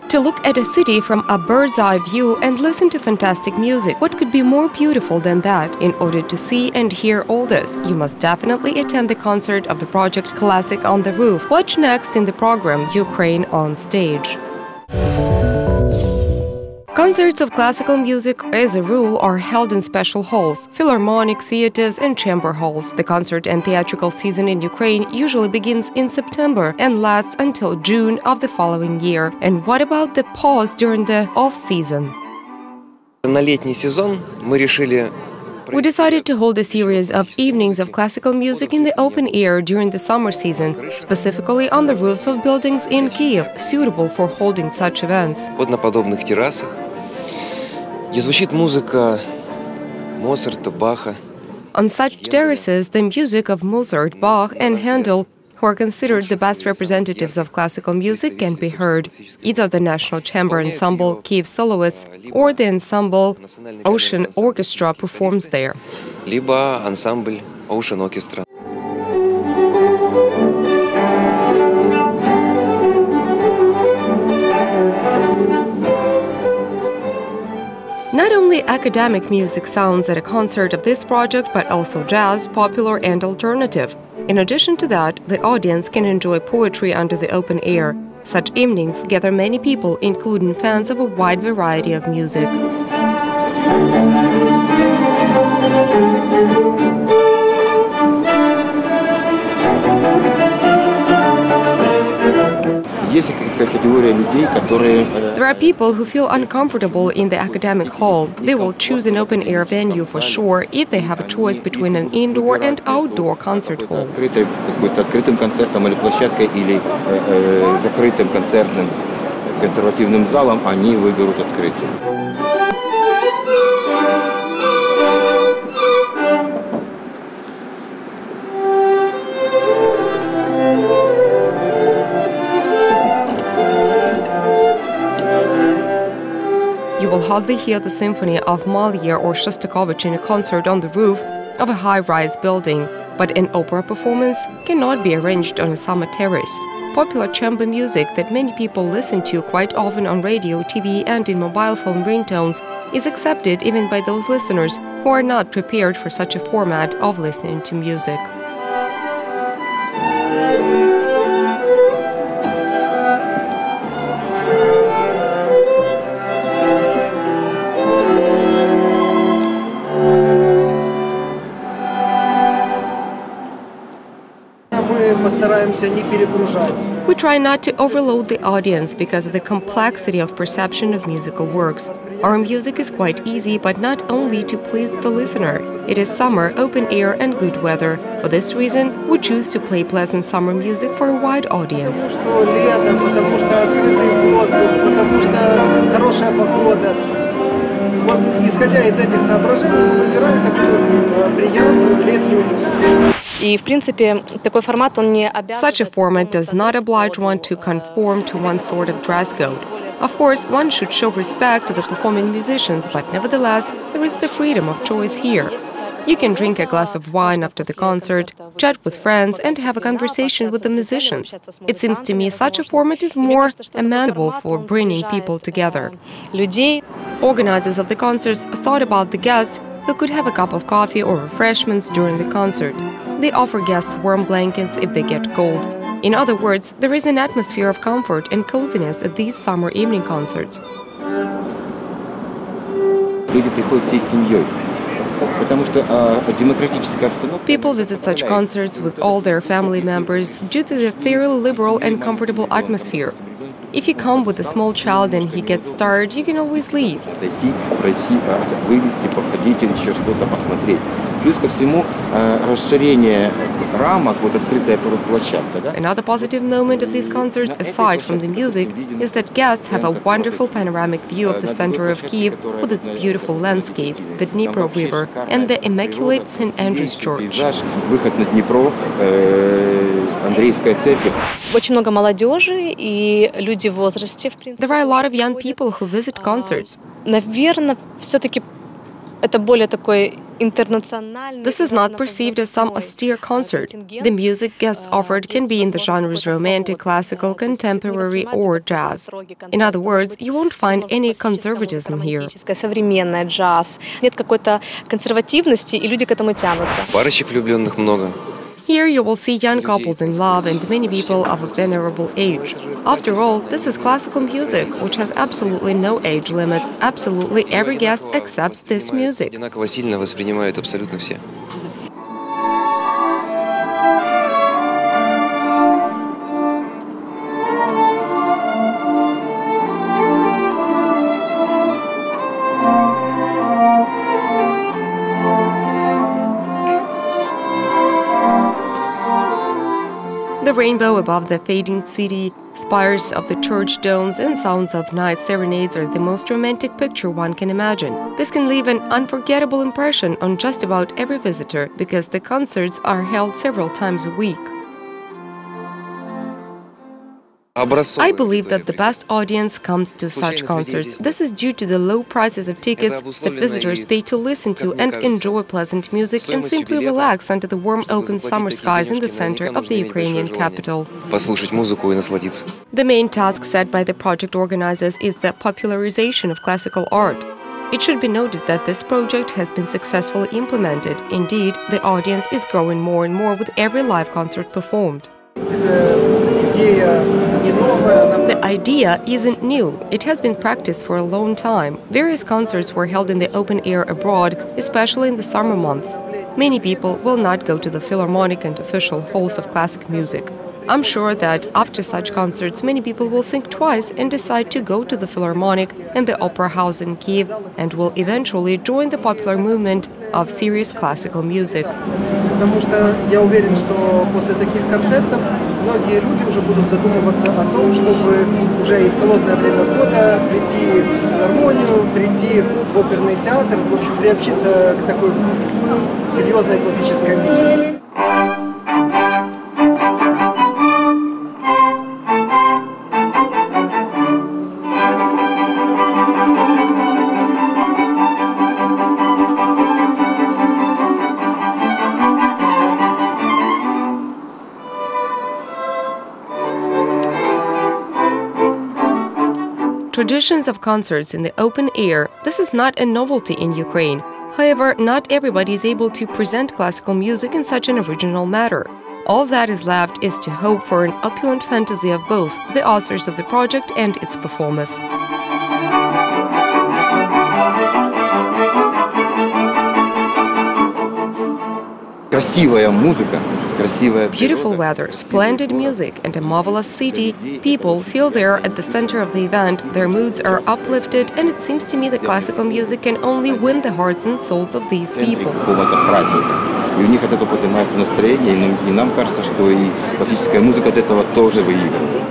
To look at a city from a bird's-eye view and listen to fantastic music, what could be more beautiful than that? In order to see and hear all this, you must definitely attend the concert of the project Classic on the Roof. Watch next in the program Ukraine on Stage. Concerts of classical music, as a rule, are held in special halls, philharmonic, theaters and chamber halls. The concert and theatrical season in Ukraine usually begins in September and lasts until June of the following year. And what about the pause during the off-season? We decided to hold a series of evenings of classical music in the open air during the summer season, specifically on the roofs of buildings in Kyiv, suitable for holding such events. On such terraces, the music of Mozart, Bach and Handel, who are considered the best representatives of classical music, can be heard. Either the National Chamber Ensemble, Kyiv Soloists, or the ensemble Ocean Orchestra performs there. Not only academic music sounds at a concert of this project, but also jazz, popular and alternative. In addition to that, the audience can enjoy poetry under the open air. Such evenings gather many people, including fans of a wide variety of music. There are people who feel uncomfortable in the academic hall. They will choose an open-air venue for sure if they have a choice between an indoor and outdoor concert hall. You will hardly hear the symphony of Makiy or Shostakovich in a concert on the roof of a high-rise building, but an opera performance cannot be arranged on a summer terrace. Popular chamber music that many people listen to quite often on radio, TV and in mobile phone ringtones is accepted even by those listeners who are not prepared for such a format of listening to music. We try not to overload the audience because of the complexity of perception of musical works. Our music is quite easy, but not only to please the listener. It is summer, open air and good weather. For this reason, we choose to play pleasant summer music for a wide audience. Such a format does not oblige one to conform to one sort of dress code. Of course, one should show respect to the performing musicians, but nevertheless, there is the freedom of choice here. You can drink a glass of wine after the concert, chat with friends and have a conversation with the musicians. It seems to me such a format is more amenable for bringing people together. Organizers of the concerts thought about the guests who could have a cup of coffee or refreshments during the concert. They offer guests warm blankets if they get cold. In other words, there is an atmosphere of comfort and coziness at these summer evening concerts. People visit such concerts with all their family members due to the fairly liberal and comfortable atmosphere. If you come with a small child and he gets tired, you can always leave. Another positive moment of these concerts, aside from the music, is that guests have a wonderful panoramic view of the center of Kyiv with its beautiful landscapes, the Dnipro River and the Immaculate St. Andrew's Church. There are a lot of young people who visit concerts. Наверное, все-таки это более такой This is not perceived as some austere concert. The music guests offered can be in the genres romantic, classical, contemporary, or jazz. In other words, you won't find any conservatism here. Парочек влюбленных много. Here you will see young couples in love and many people of a venerable age. After all, this is classical music, which has absolutely no age limits. Absolutely every guest accepts this music. Одинаково сильно воспринимают абсолютно все. The rainbow above the fading city, spires of the church domes, and sounds of night serenades are the most romantic picture one can imagine. This can leave an unforgettable impression on just about every visitor, because the concerts are held several times a week. I believe that the best audience comes to such concerts. This is due to the low prices of tickets that visitors pay to listen to and enjoy pleasant music and simply relax under the warm open summer skies in the center of the Ukrainian capital. The main task set by the project organizers is the popularization of classical art. It should be noted that this project has been successfully implemented. Indeed, the audience is growing more and more with every live concert performed. The idea isn't new. It has been practiced for a long time. Various concerts were held in the open air abroad, especially in the summer months. Many people will not go to the philharmonic and official halls of classic music. I'm sure that after such concerts, many people will think twice and decide to go to the philharmonic and the opera house in Kyiv and will eventually join the popular movement of serious classical music. Потому что я уверен, что после таких концертов многие люди уже будут задумываться о том, чтобы уже и в холодное время года прийти в филармонию, прийти в оперный театр, в общем, приобщиться к такой серьезной классической музыке. Traditions of concerts in the open air, this is not a novelty in Ukraine. However, not everybody is able to present classical music in such an original manner. All that is left is to hope for an opulent fantasy of both the authors of the project and its performers. Beautiful weather, splendid music, and a marvelous city. People feel they are at the center of the event, their moods are uplifted, and it seems to me that classical music can only win the hearts and souls of these people. И у них от этого поднимается настроение, и нам кажется, что и классическая музыка от этого тоже выигрывает.